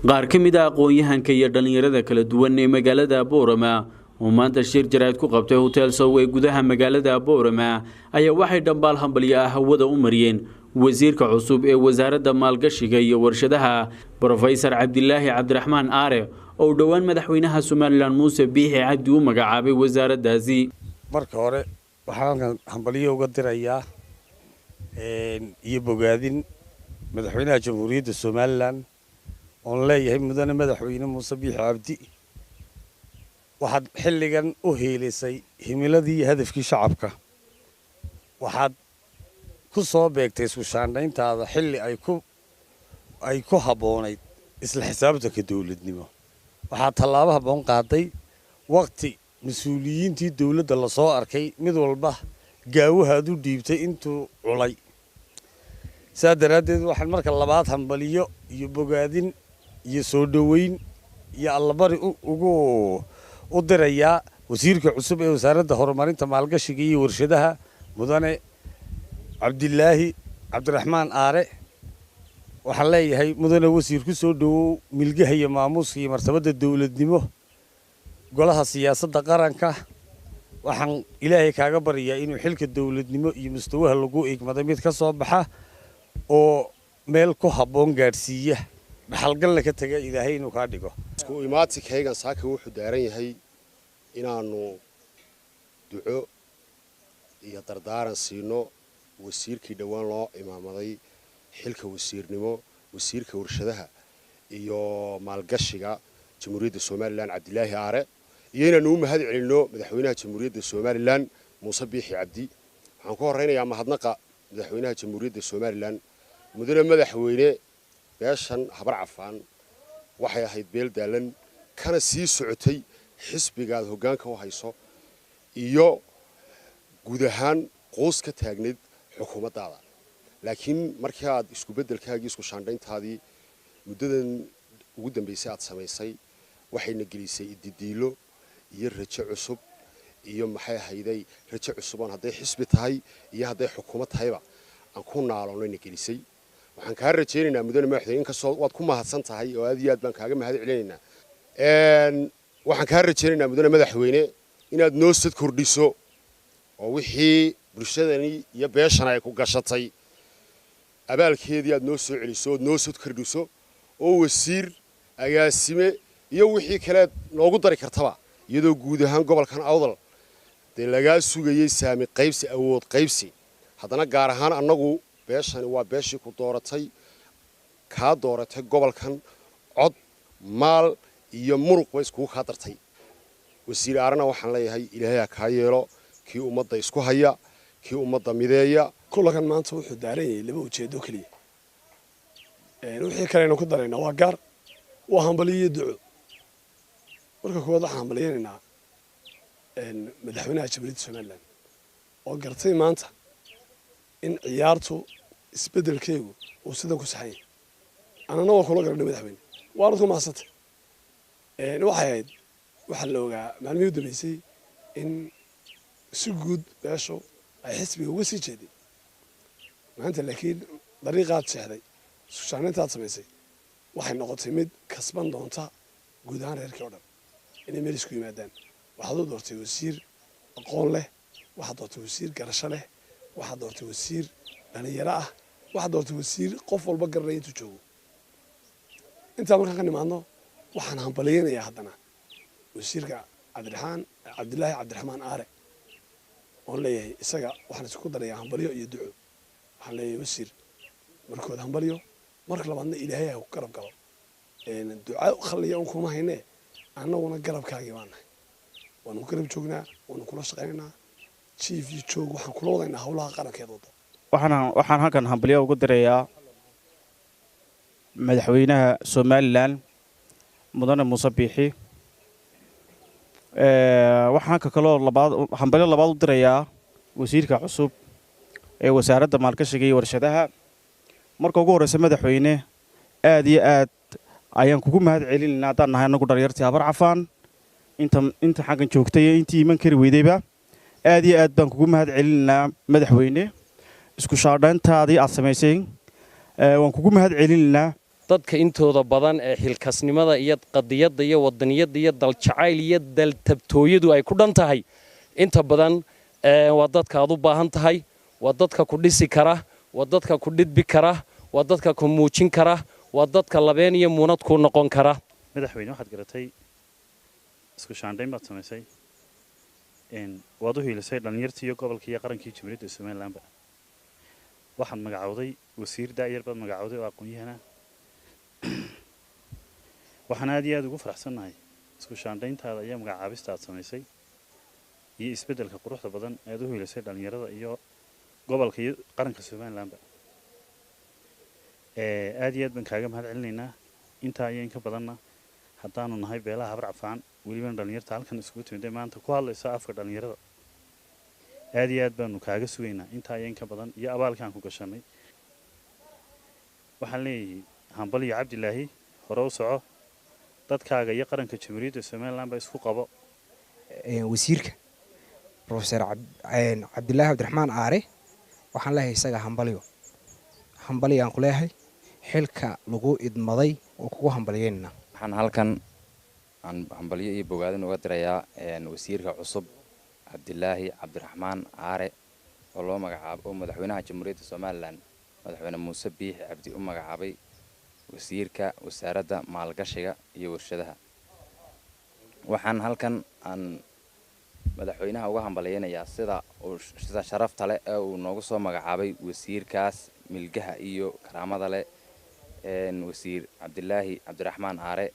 qaar ka mid ah aqoon-yahanka iyo dhalinyarada kala duwan ee magaalada Boorama oo maanta shir jaraa'id ku qabtay hotel Sow ee gudaha magaalada Boorama ayaa waxay dhambaal hambalyo ah hawada u mariyeen wasiirka cusub ee wasaaradda maalgashiga iyo warshadaha Professor Cabdilaahi Cabdiraxmaan Aare oo dhawaan madaxweynaha Soomaaliland Muuse Biixi Cabdi u magacaabay wasaaraddaasi. marka hore waxaan hambalyo uga dirayaa iyo bogaadin madaxweynaha Jamhuuriyadda Soomaaliland on leeyahay mudane madaxweyne Muuse Biixi Cabdi waxaad xilligan u heelisay himiladii hadafkii shacabka waxaad ku soo beegtay isku shaandhayntaada xilli ay ku haboonayd isla xisaabtanka dawladnimo waxaad tallaabo habboon qaaday waqti mas'uuliyiintii dawladda la soo arkay mid walba gaawahaad u dhiibtay intuu culay saa daraaddeed waxaan marka labaad hambaliyo iyo bogaadin iyo soo dhaweyn iyo allabari u dirayaa wasiirka cusub ee wasaaradda horumarinta maalgashiga iyo warshadaha mudane Cabdilaahi Cabdiraxmaan Aare waxaan leeyahay mudane wasiir ku soo dhawow milgaha iyo maamuuska iyo martabada dawladnimo golaha siyaasadda qaranka waxaan ilaahay kaaga bariyaa inuu xilka dawladnimo iyo mustawaha lagu eegmado mid ka soo baxa oo meel ku habboon gaarsiiya dhaxalgal ka taga ilaahay inuu ka dhigo isku imaadkaygan saaka wuxuu daaran yahay inaanu duco iyo dardaaran siino wasiirkii dhawaan loo imaamaday xilka wasiirnimo wasiirka warshadaha iyo maalgashiga Jamhuuriyadda Soomaaliland Cabdilaahi Aare iyo inaanu u mahad celino madaxweynaha Jamhuuriyadda Soomaaliland Muuse Biixi Cabdi waxaan ku horeynayaa mahadnaqa madaxweynaha Jamhuuriyadda Soomaaliland mudane madaxweyne beeshan habar cafaan waxay ahayd beel daalan kana sii socotay xisbigaad hoggaanka u hayso iyo guud ahaan qoys ka taagneed xukuumaddaada laakiin markii aad isku beddelkaagii isku shaandhayntaadii muddadan ugu dambeysay aad samaysay waxayna gelisay ididiilo iyo rajo cusub iyo maxay ahayday rajo cusub oo hadday xisbi tahay iyo hadday xukuumad tahayba aan ku naaloonayna gelisay waxaan ka rajaynaynaa mudane madaxweyne inkastoo waad ku mahadsan tahay oo aad iyo aad baan kaaga mahad celinaynaa waxaan ka rajaynaynaa mudane madaxweyne inaad noo sad kordhiso oo wixii bulshadani iyo beeshan ay ku gashatay abaalkeedii aad noo soo celiso noo sad kordhiso oo wasiir agaasime iyo wixii kale noogu dari kartaba iyadoo guud ahaan gobolkan awdal de laga sugayay saami qaybsi awood qaybsi haddana gaar ahaan annagu beeshani waa beeshii ku dooratay ka dooratay gobolkan cod maal iyo muruq way isku ka dartay wasiir Aarana waxaan leeyahay ilaahay ka yeelo kii ummadda isku haya kii ummadda mideeya kulankan maanta wuxuu daaran yahay laba ujeedo kaliya wixii kale ku darayna waa gaar waa hambaliyo duco marka koowaad waxaan hambaliyaynaynaa madaxweynaha Jamhuuriyadda Soomaaliland oo gartay maanta in ciyaartu isbeddelkeegu uu sida ku saxay anana waa kula garanay madaxweyne waan ku maasatay waxay ahayd waxa la ogaa maalmihii u dambeysay in si guud beesho ay xisbiga uga sii jeeday maanta laakiin dariiqaad sheexday suushaanintaad samaysay waxay noqotay mid kasban doonta guud ahaan reerkii oo dhan inay meel isku yimaadaan waxaad u doortay wasiir aqoon leh waxaad doortay wasiir garasho leh waxaad doortay wasiir dhalinyaro ah waxaad doortay wasiir qof walba garanaya intuu joogo intaa markaan ka nimaadno waxaan hambaliyaynayaa haddana wasiirka Cabdilaahi Cabdiraxmaan Aare oon leeyahay isaga waxaan isku darayaa hambaliyo iyo duco waxaan leeyahay wasiir markood hambaliyo marka labaadna ilaahay ha ku garab galo duca khaliya un kuma haynee annaguna garabkaagii baan nahay waanu garab joognaa waanu kula shaqaynaynaa chief iyo joog waxaan kula wadaynaa howlaha qarankeed wada waxaan halkan hambaliyo ugu dirayaa madaxweynaha Soomaaliland mudane Muuse Biixi waxaan ka kaloo hambaliyo labaad u dirayaa wasiirka cusub ee wasaaradda maalgashiga iyo warshadaha marka ugu horeysa madaxweyne aad iyo aad ayaan kugu mahad celinaynaa haddaan nahay anagu dhalinyartii habar cafaan inta xaggan joogtay intii iman kari weydayba aad iyo aad baan kugu mahad celinaynaa madaxweyne isku shaandhayntaadii aad samaysay waan kugu mahad celinaynaa dadka intooda badan ee xilkasnimada iyo qadiyadda iyo wadaniyadda iyo daljacayl iyo daltabtooyadu ay ku dhan tahay inta badan waa dadka aad u baahan tahay waa dadka ku dhisi kara waa dadka ku dhidbi kara waa dadka ku muujin kara waa dadka labeen iyo muunad ku noqon kara madaxweyne waxaad garatay isku shaandhayn baad samaysay waad u hiilisay dhallinyartii iyo gobolkii iyo qarankii Jamhuuriyadda Somaliland waxaad magacowday wasiir daayir baad magacowday oo aqoon-yahana waxaan aad iyo aad ugu faraxsanahay isku shaandhayntaada iyo magacaabista aad samaysay iyo isbeddelka quruxda badan ee aad u hiilisay dhallinyarada iyo gobolka iyo qaranka Somaliland aad iyo aad baan kaaga mahad celinaynaa intaa iyo in ka badanna haddaanu nahay beelaha habar cafaan weliba dhallinyarta halkan isugu timid maanta ku hadlaysa afka dhallinyarada aad iyo aad baanu kaaga sugaynaa intaa iyo in ka badan iyo abaalkaan ku gashanay waxaan leeyahay hambal iyo cabdilaahi hore u soco dadkaaga iyo qaranka Jamhuuriyadda Somaliland ba isku qabo wasiirka Professor Cabdilaahi Cabdiraxmaan Aare waxaan leeyahay isaga hambaliyaan ku leeyahay xilka lagu idmaday oo kugu hambalyeynaa waxaan halkan aan hambalyo iyo bogaadin uga dirayaa wasiirka cusub Cabdilaahi Cabdiraxmaan Aare oo loo magacaabo madaxweynaha Jamhuuriyadda Somaliland madaxweyne Muuse Biixi Cabdi u magacaabay wasiirka wasaaradda maalgashiga iyo warshadaha waxaan halkan aan madaxweynaha uga hambalyeynayaa sida sharafta leh ee uu noogu soo magacaabay wasiirkaas milgaha iyo karaamada leh wasiir Cabdilaahi Cabdiraxmaan Aare